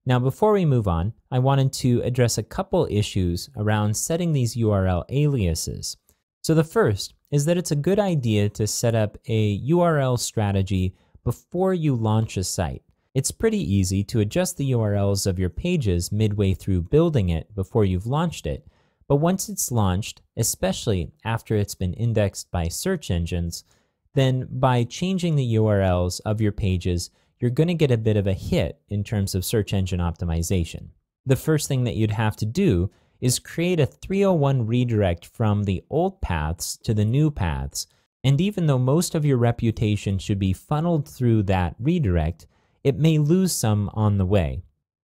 Now, before we move on, I wanted to address a couple issues around setting these URL aliases. So the first is that it's a good idea to set up a URL strategy before you launch a site. It's pretty easy to adjust the URLs of your pages midway through building it before you've launched it, but once it's launched, especially after it's been indexed by search engines, then by changing the URLs of your pages, you're going to get a bit of a hit in terms of search engine optimization. The first thing that you'd have to do is create a 301 redirect from the old paths to the new paths, and even though most of your reputation should be funneled through that redirect, it may lose some on the way.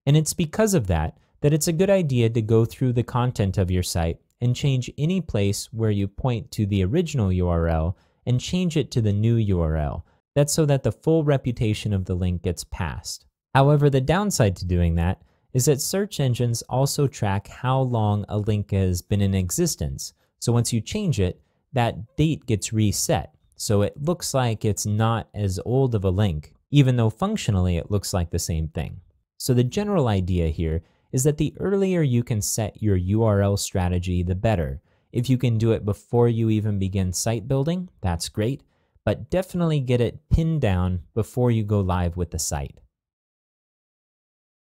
And it's because of that it's a good idea to go through the content of your site and change any place where you point to the original URL and change it to the new URL. That's so that the full reputation of the link gets passed. However, the downside to doing that is that search engines also track how long a link has been in existence. So once you change it, that date gets reset. So it looks like it's not as old of a link, even though functionally it looks like the same thing. So the general idea here is that the earlier you can set your URL strategy, the better. If you can do it before you even begin site building, that's great, but definitely get it pinned down before you go live with the site.